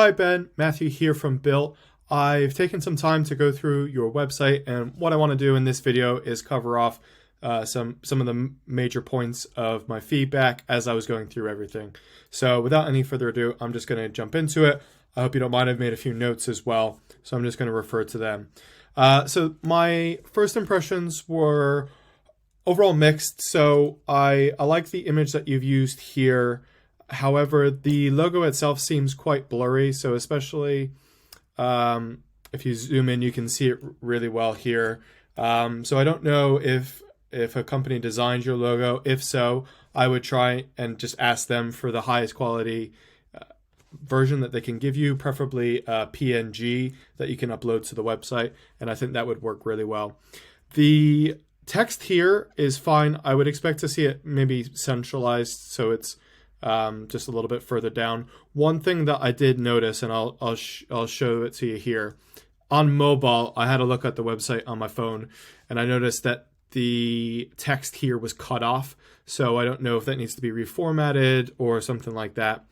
Hi Ben, Matthew here from Built. I've taken some time to go through your website, and what I want to do in this video is cover off some of the major points of my feedback as I was going through everything. So without any further ado, I'm just going to jump into it. I hope you don't mind, I've made a few notes as well, so I'm just going to refer to them. So my first impressions were overall mixed. So I like the image that you've used here. However, the logo itself seems quite blurry, so especially if you zoom in, you can see it really well here. So I don't know if a company designed your logo. If so, I would try and just ask them for the highest quality version that they can give you, preferably a PNG that you can upload to the website, and I think that would work really well. The text here is fine. I would expect to see it maybe centralized, so it's just a little bit further down. One thing that I did notice, and I'll show it to you here. On mobile, I had a look at the website on my phone, and I noticed that the text here was cut off. So I don't know if that needs to be reformatted or something like that.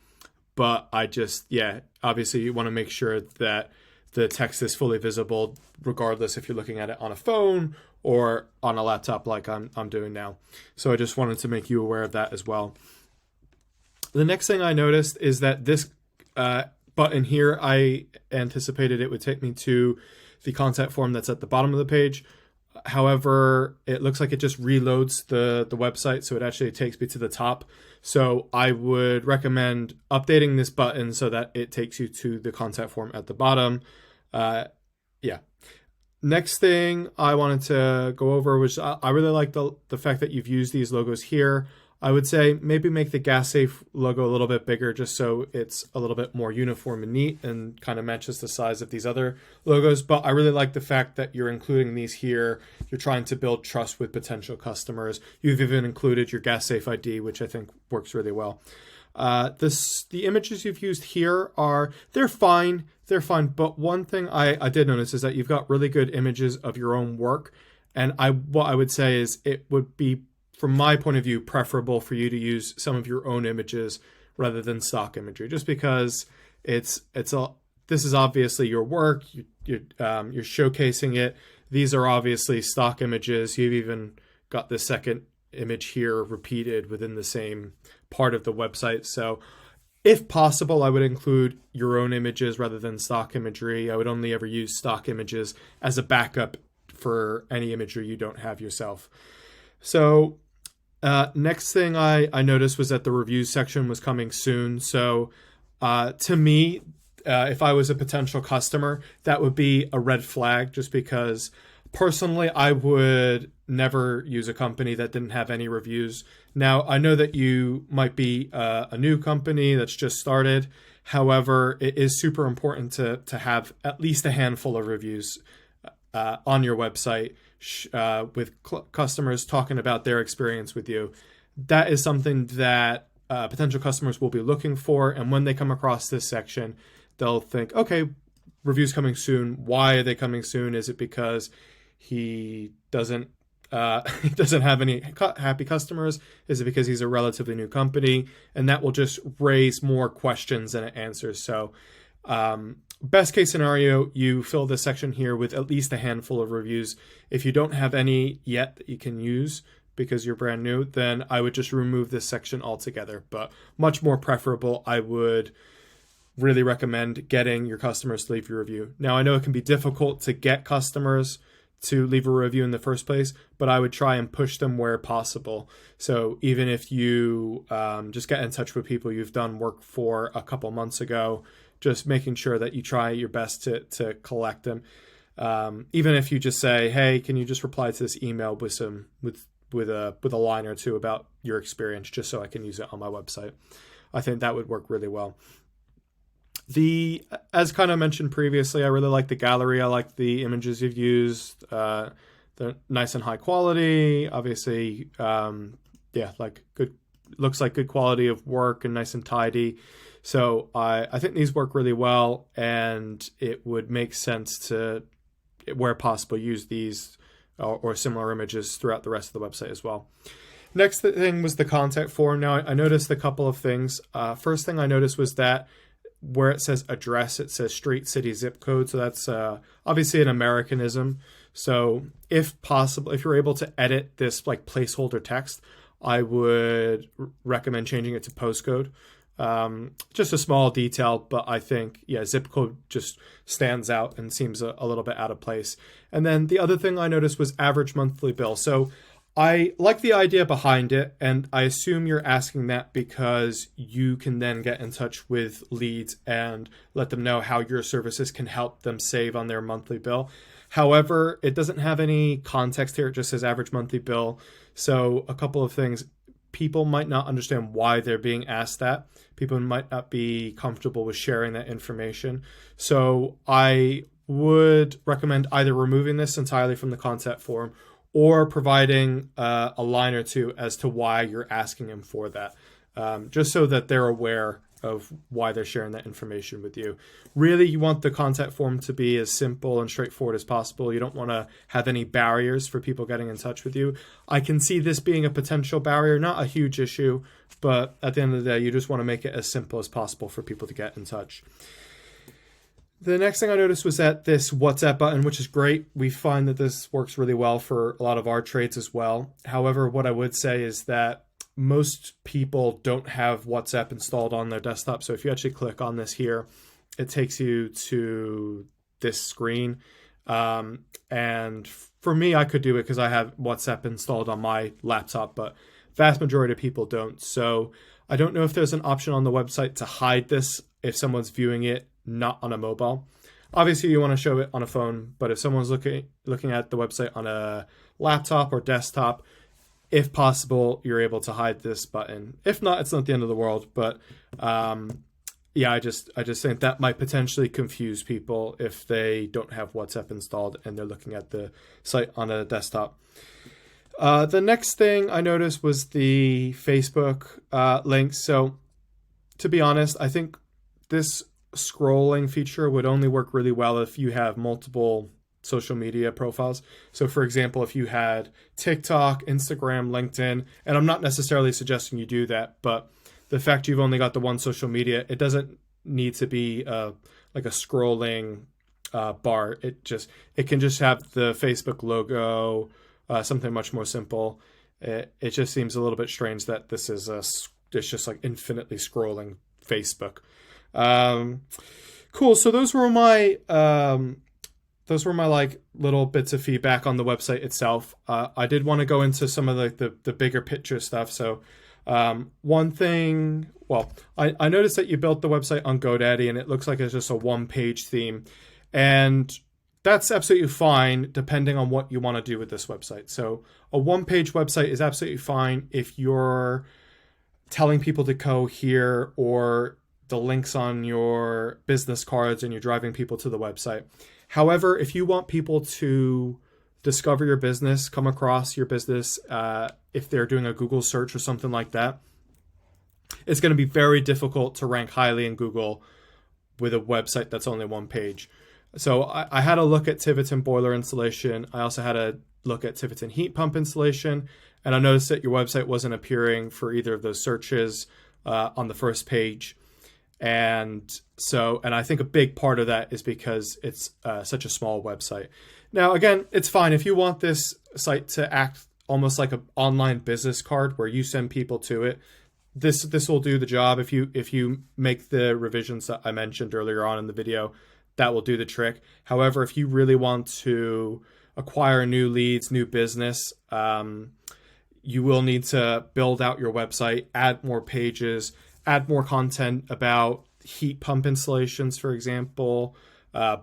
But obviously you want to make sure that the text is fully visible, regardless if you're looking at it on a phone or on a laptop like I'm doing now. So I just wanted to make you aware of that as well. The next thing I noticed is that this button here, I anticipated it would take me to the contact form that's at the bottom of the page. However, it looks like it just reloads the website, so it actually takes me to the top. So I would recommend updating this button so that it takes you to the contact form at the bottom. Next thing I wanted to go over was I really like the fact that you've used these logos here. I would say maybe make the gas safe logo a little bit bigger just so it's a little bit more uniform and neat and kind of matches the size of these other logos. But I really like the fact that you're including these here. You're trying to build trust with potential customers. You've even included your gas safe ID, which I think works really well. The images you've used here they're fine. But one thing I did notice is that you've got really good images of your own work. And what I would say is it would be, from my point of view, preferable for you to use some of your own images rather than stock imagery, just because this is obviously your work. You're showcasing it. These are obviously stock images. You've even got the second image here repeated within the same part of the website. So if possible, I would include your own images rather than stock imagery. I would only ever use stock images as a backup for any imagery you don't have yourself. So next thing I noticed was that the reviews section was coming soon. So to me, if I was a potential customer, that would be a red flag, just because personally I would never use a company that didn't have any reviews. Now, I know that you might be a new company that's just started. However, it is super important to have at least a handful of reviews on your website, with customers talking about their experience with you. That is something that potential customers will be looking for. And when they come across this section, they'll think, okay, reviews coming soon. Why are they coming soon? Is it because he doesn't have any happy customers? Is it because he's a relatively new company? And that will just raise more questions than it answers. So best case scenario, you fill this section here with at least a handful of reviews. If you don't have any yet that you can use because you're brand new, then I would just remove this section altogether. But much more preferable, I would really recommend getting your customers to leave your review. Now, I know it can be difficult to get customers to leave a review in the first place, but I would try and push them where possible. So even if you just get in touch with people you've done work for a couple months ago, just making sure that you try your best to collect them. Even if you just say, hey, can you just reply to this email with a line or two about your experience, just so I can use it on my website. I think that would work really well. As kind of mentioned previously, I really like the gallery. I like the images you've used. They're nice and high quality. Obviously, good. Looks like good quality of work and nice and tidy. So I think these work really well, and it would make sense to, where possible, use these or similar images throughout the rest of the website as well. Next thing was the contact form. Now, I noticed a couple of things. First thing I noticed was that where it says address, it says street, city, zip code. So that's obviously an Americanism. So if possible, if you're able to edit this like placeholder text, I would recommend changing it to postcode. Just a small detail, but I think, yeah, zip code just stands out and seems a little bit out of place. And then the other thing I noticed was average monthly bill. So I like the idea behind it, and I assume you're asking that because you can then get in touch with leads and let them know how your services can help them save on their monthly bill. However, it doesn't have any context here. It just says average monthly bill. So a couple of things. People might not understand why they're being asked that. People might not be comfortable with sharing that information. So I would recommend either removing this entirely from the contact form or providing a line or two as to why you're asking them for that, just so that they're aware of why they're sharing that information with you. Really, you want the contact form to be as simple and straightforward as possible. You don't want to have any barriers for people getting in touch with you. I can see this being a potential barrier, not a huge issue, but at the end of the day, you just want to make it as simple as possible for people to get in touch. The next thing I noticed was that this WhatsApp button, which is great. We find that this works really well for a lot of our trades as well. However, what I would say is that most people don't have WhatsApp installed on their desktop. So if you actually click on this here, it takes you to this screen. And for me, I could do it because I have WhatsApp installed on my laptop, but vast majority of people don't. So I don't know if there's an option on the website to hide this if someone's viewing it not on a mobile. Obviously, you want to show it on a phone, but if someone's looking at the website on a laptop or desktop, if possible, you're able to hide this button. If not, it's not the end of the world. But yeah, I just think that might potentially confuse people if they don't have WhatsApp installed and they're looking at the site on a desktop. The next thing I noticed was the Facebook links. So to be honest, I think this scrolling feature would only work really well if you have multiple social media profiles. So for example, if you had TikTok, Instagram, LinkedIn, and I'm not necessarily suggesting you do that, but the fact you've only got the one social media, it doesn't need to be like a scrolling bar. It can just have the Facebook logo, something much more simple. It just seems a little bit strange that this is it's just like infinitely scrolling Facebook. Cool. So those were my like little bits of feedback on the website itself. I did want to go into some of the bigger picture stuff. So one thing, well, I noticed that you built the website on GoDaddy and it looks like it's just a one-page theme. And that's absolutely fine depending on what you want to do with this website. So a one-page website is absolutely fine if you're telling people to go here or the links on your business cards and you're driving people to the website. However, if you want people to discover your business, come across your business, if they're doing a Google search or something like that, it's going to be very difficult to rank highly in Google with a website that's only one page. So I had a look at Tiverton boiler installation. I also had a look at Tiverton heat pump installation. And I noticed that your website wasn't appearing for either of those searches on the first page. And I think a big part of that is because it's such a small website. Now, again, it's fine if you want this site to act almost like an online business card where you send people to it. This will do the job. If you make the revisions that I mentioned earlier on in the video, that will do the trick. However, if you really want to acquire new leads, new business, you will need to build out your website, add more pages, add more content about heat pump installations, for example,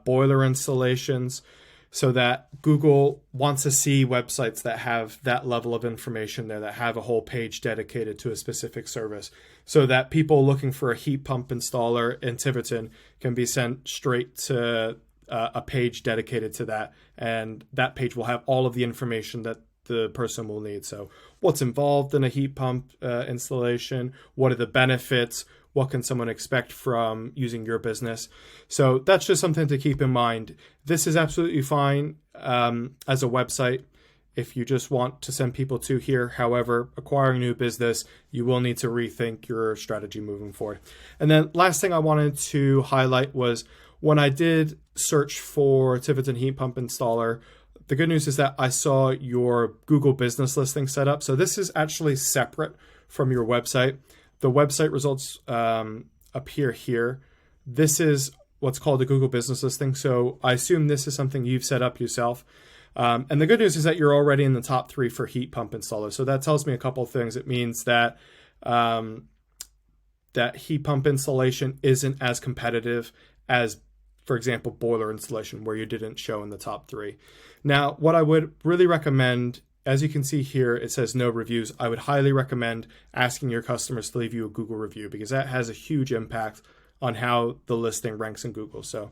boiler installations, so that Google wants to see websites that have that level of information there, that have a whole page dedicated to a specific service, so that people looking for a heat pump installer in Tiverton can be sent straight to a page dedicated to that. And that page will have all of the information that the person will need. So what's involved in a heat pump installation? What are the benefits? What can someone expect from using your business? So that's just something to keep in mind. This is absolutely fine as a website. if you just want to send people to here. However, acquiring new business, you will need to rethink your strategy moving forward. And then last thing I wanted to highlight was when I did search for Tiverton heat pump installer, the good news is that I saw your Google business listing set up. So this is actually separate from your website. The website results appear here. This is what's called a Google business listing. So I assume this is something you've set up yourself. And the good news is that you're already in the top 3 for heat pump installers. So that tells me a couple of things. It means that that heat pump installation isn't as competitive as, for example, boiler installation, where you didn't show in the top 3. Now, what I would really recommend, as you can see here, it says no reviews. I would highly recommend asking your customers to leave you a Google review, because that has a huge impact on how the listing ranks in Google. So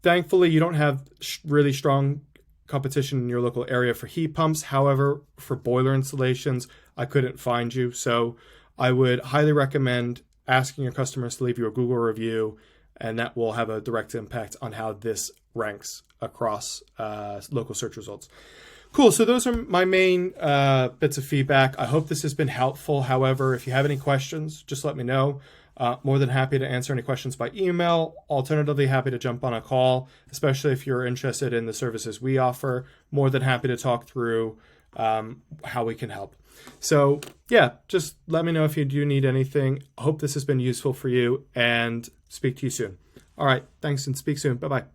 thankfully, you don't have really strong competition in your local area for heat pumps. However, for boiler installations, I couldn't find you. So I would highly recommend asking your customers to leave you a Google review, and that will have a direct impact on how this ranks across local search results. Cool. So those are my main bits of feedback. I hope this has been helpful. However, if you have any questions, just let me know. More than happy to answer any questions by email. Alternatively, happy to jump on a call, especially if you're interested in the services we offer. More than happy to talk through how we can help. So yeah, just let me know if you do need anything. I hope this has been useful for you, and speak to you soon. All right. Thanks, and speak soon. Bye-bye.